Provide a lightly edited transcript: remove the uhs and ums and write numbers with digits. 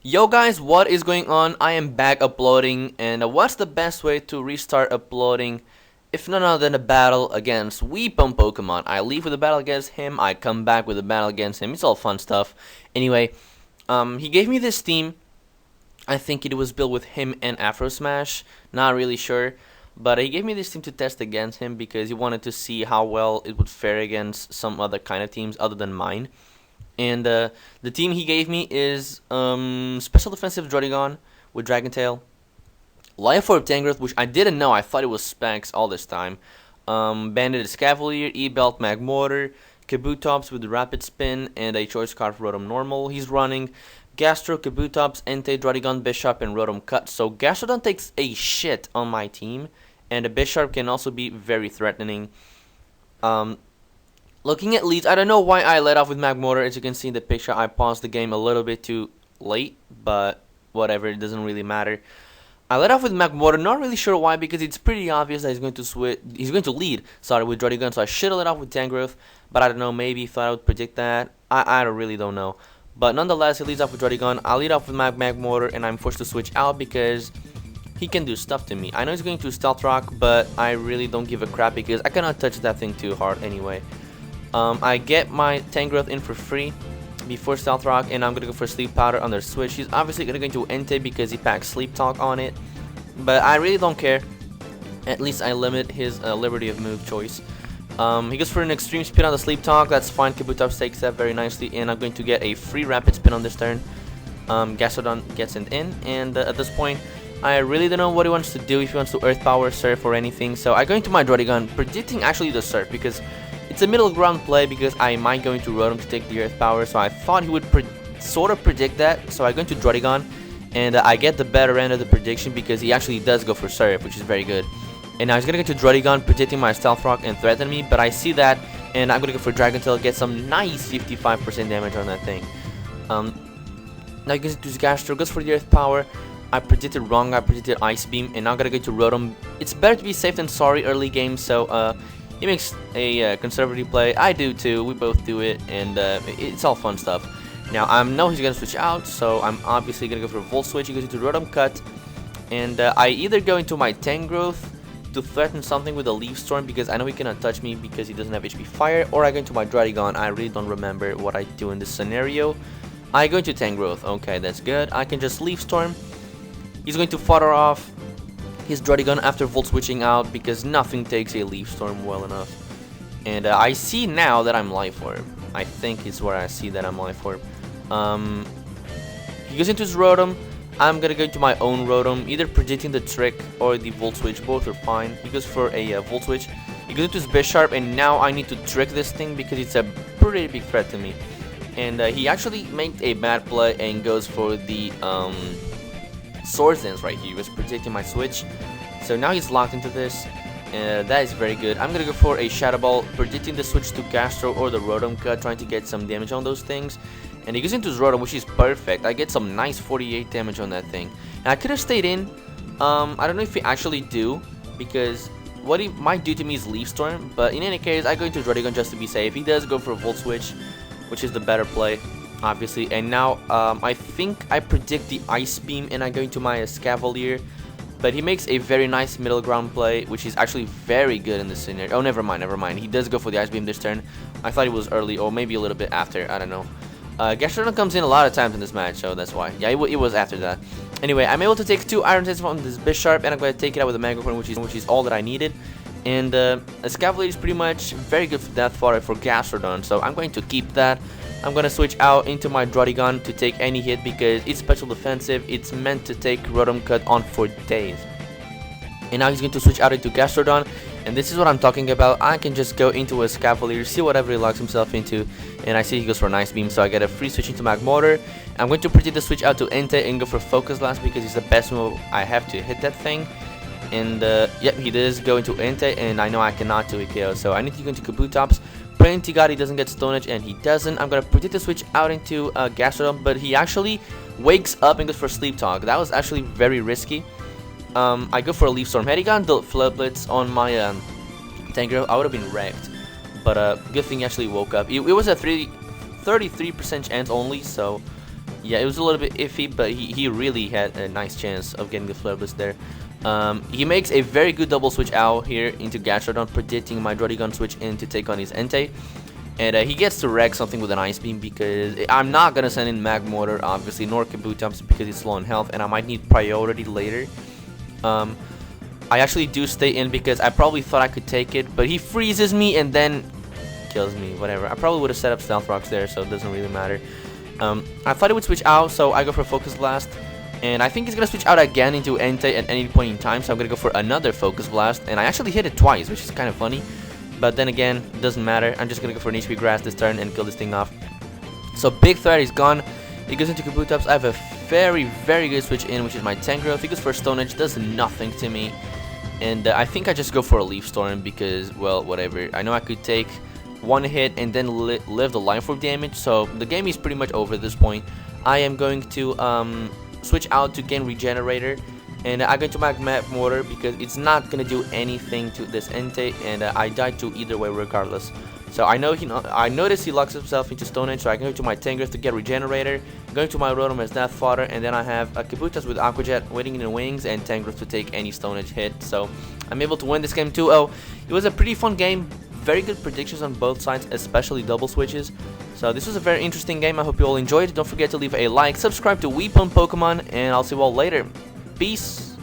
Yo guys, what is going on? I am back uploading, and what's the best way to restart uploading if none other than a battle against WePWNPokemon? I leave with a battle against him, I come back with a battle against him. It's all fun stuff. Anyway, he gave me this team. I think it was built with him and Afro Smash, not really sure. But he gave me this team to test against him because he wanted to see how well it would fare against some other kind of teams other than mine. And the team he gave me is Special Defensive Druddigon with Dragon Tail, Life Orb Tangrowth, which I didn't know, I thought it was Specs all this time, Bandit Scavalier, E-Belt Magmortar, Kabutops with Rapid Spin, and a Choice Card for Rotom Normal. He's running Gastro, Kabutops, Entei, Druddigon, Bishop, and Rotom Cut. So Gastrodon takes a shit on my team, and the Bishop can also be very threatening. Looking at leads, I don't know why I let off with Magmortar. As you can see in the picture, I paused the game a little bit too late, but whatever, it doesn't really matter. I let off with Magmortar, not really sure why, because it's pretty obvious that he's going to lead, with Druddigon, so I should have let off with Tangrowth, but I don't know, maybe he thought I would predict that. I really don't know. But nonetheless, he leads off with Druddigon. I lead off with Magmortar, and I'm forced to switch out because he can do stuff to me. I know he's going to Stealth Rock, but I really don't give a crap because I cannot touch that thing too hard anyway. I get my Tangrowth in for free before Stealth Rock, and I'm going to go for Sleep Powder on their switch. He's obviously going to go into Entei because he packs Sleep Talk on it, but I really don't care. At least I limit his liberty of move choice. He goes for an Extreme Spin on the Sleep Talk. That's fine. Kabutops takes that very nicely, and I'm going to get a free Rapid Spin on this turn. Gastrodon gets it in, and at this point, I really don't know what he wants to do, if he wants to Earth Power, Surf, or anything. So I go into my Druddigon, predicting actually the Surf, because it's a middle ground play, because I might go into Rotom to take the Earth Power, so I thought he would sort of predict that. So I go into Druddigon, and I get the better end of the prediction because he actually does go for Surf, which is very good. And now he's going to go to Druddigon, predicting my Stealth Rock and threaten me, but I see that, and I'm going to go for Dragon Tail, get some nice 55% damage on that thing. Now he goes into Gastro, goes for the Earth Power. I predicted wrong, I predicted Ice Beam, and now I'm going to go to Rotom. It's better to be safe than sorry early game, so he makes a conservative play. I do too, we both do it, and it's all fun stuff. Now I know he's going to switch out, so I'm obviously going to go for a Volt Switch. He goes into Rotom Cut, and I either go into my Tangrowth to threaten something with a Leaf Storm because I know he cannot touch me because he doesn't have HP Fire, or I go into my Druddigon. I really don't remember what I do in this scenario. I go into Tangrowth. Okay, that's good. I can just Leaf Storm. He's going to fodder off his Druddigon after Volt Switching out because nothing takes a Leaf Storm well enough. And I see now that I'm Life Orb. I think it's where I see that I'm Life Orb. He goes into his Rotom. I'm gonna go into my own Rotom, either predicting the trick or the Volt Switch. Both are fine. He goes for a Volt Switch. He goes into his Bisharp, and now I need to trick this thing because it's a pretty big threat to me. And he actually made a bad play and goes for the Swords Dance right here. He was predicting my switch, so now he's locked into this, and that is very good. I'm gonna go for a Shadow Ball, predicting the switch to Gastro or the Rotom Cut, trying to get some damage on those things. And he goes into his Rotom, which is perfect. I get some nice 48 damage on that thing. And I could have stayed in. I don't know if he actually do, because what he might do to me is Leaf Storm. But in any case, I go into Druddigon just to be safe. He does go for a Volt Switch, which is the better play, obviously. And now I think I predict the Ice Beam, and I go into my Scavalier. But he makes a very nice middle ground play, which is actually very good in this scenario. Oh, never mind. He does go for the Ice Beam this turn. I thought it was early, or maybe a little bit after. I don't know. Gastrodon comes in a lot of times in this match, so that's why. Yeah, it was after that. Anyway, I'm able to take 2 Iron Tails from this Bisharp, and I'm going to take it out with a Mega Horn, which is all that I needed. And a Scavalier is pretty much very good for Death Fodder for Gastrodon, so I'm going to keep that. I'm going to switch out into my Druddigon to take any hit because it's special defensive. It's meant to take Rotom Cut on for days. And now he's going to switch out into Gastrodon, and this is what I'm talking about. I can just go into a Scavalier, see whatever he locks himself into, and I see he goes for a Nice Beam, so I get a free switch into Magmortar. I'm going to predict the switch out to Entei and go for Focus Blast because it's the best move I have to hit that thing. And yep, he does go into Entei, and I know I cannot do a KO, so I need to go into Kabutops. Praying to God he doesn't get Stone Edge, and he doesn't. I'm going to predict the switch out into Gastrodon, but he actually wakes up and goes for Sleep Talk. That was actually very risky. I go for a Leaf Storm. Had he gotten the Flood Blitz on my Tangrowth, I would have been wrecked. But good thing he actually woke up. It was a 33% chance only, so Yeah, it was a little bit iffy, but he really had a nice chance of getting the Flare Blitz there. He makes a very good double switch out here into Gastrodon, predicting my Druddigon switch in to take on his Entei. And he gets to wreck something with an Ice Beam because I'm not going to send in Magmortar, obviously, nor Kabutops because it's low on health and I might need priority later. I actually do stay in because I probably thought I could take it, but he freezes me and then kills me, whatever. I probably would have set up Stealth Rocks there, so it doesn't really matter. I thought it would switch out, so I go for Focus Blast. And I think he's going to switch out again into Entei at any point in time, so I'm going to go for another Focus Blast. And I actually hit it twice, which is kind of funny. But then again, it doesn't matter. I'm just going to go for an HP Grass this turn and kill this thing off. So big threat is gone. He goes into Kabutops. I have a very, very good switch in, which is my Tangrowth. He goes for Stone Edge, does nothing to me. And I think I just go for a Leaf Storm because, well, whatever. I know I could take one hit and then live the Life Orb damage. So the game is pretty much over at this point. I am going to switch out to gain Regenerator. And I go to my Magmortar because it's not going to do anything to this Entei. And I die to either way regardless. So I notice he locks himself into Stone Edge, so I go to my Tangrowth to get Regenerator, going to my Rotom as Death Fodder, and then I have a Kabutops with Aqua Jet waiting in the wings, and Tangrowth to take any Stone Edge hit. So I'm able to win this game 2-0. It was a pretty fun game, very good predictions on both sides, especially double switches. So this was a very interesting game. I hope you all enjoyed. Don't forget to leave a like, subscribe to WePWNPokemon, and I'll see you all later. Peace!